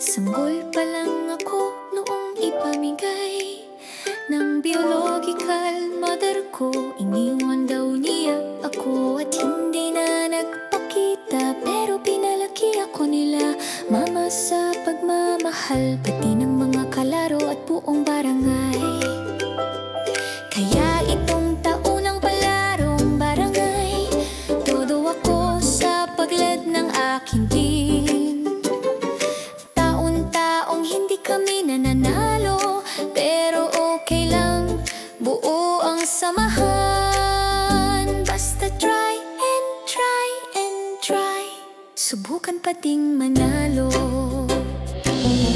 Sanggol pa lang ako noong ipamigay ng biological mother ko. Iniwan daw niya ako at hindi na nagpakita, pero pinalaki ako nila mama sa pagmamahal, pati ng mga kalaro at buong barangay. Kaya itong taunang palarong barangay, todo ako sa paglad ng aking team. Taon-taong hindi kami nananalo, pero okay lang, buo ang samahan. Basta try and try and try, subukan pa ding manalo.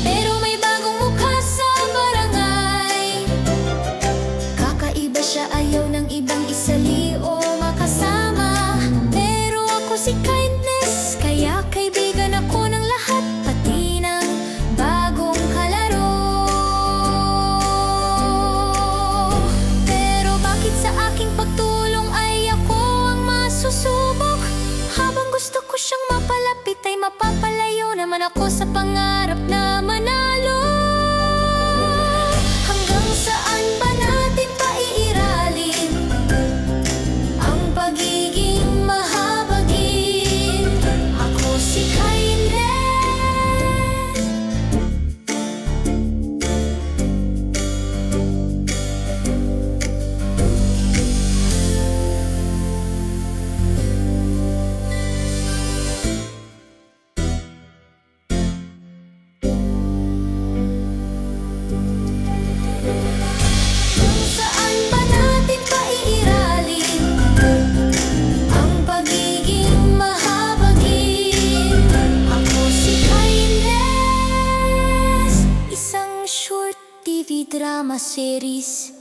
Pero may bagong mukha sa barangay, kakaiba siya, ayaw ng ibang isali o makasama. Pero ako si Kindness, kaya kaibigan ako ng lahat, pati ng bagong kalaro. Pero bakit sa aking pagtulong ay ako ang masusubok? Habang gusto ko siyang mapalapit ay mapapalayo naman ako sa pangarap na manalo. Hanggang saan ba natin paiiralin ang pagiging mahabagin? Ako si Kindness. Saan ba natin paiiralin ang pagiging mahabagin? Ako si Kindness, isang short TV drama series.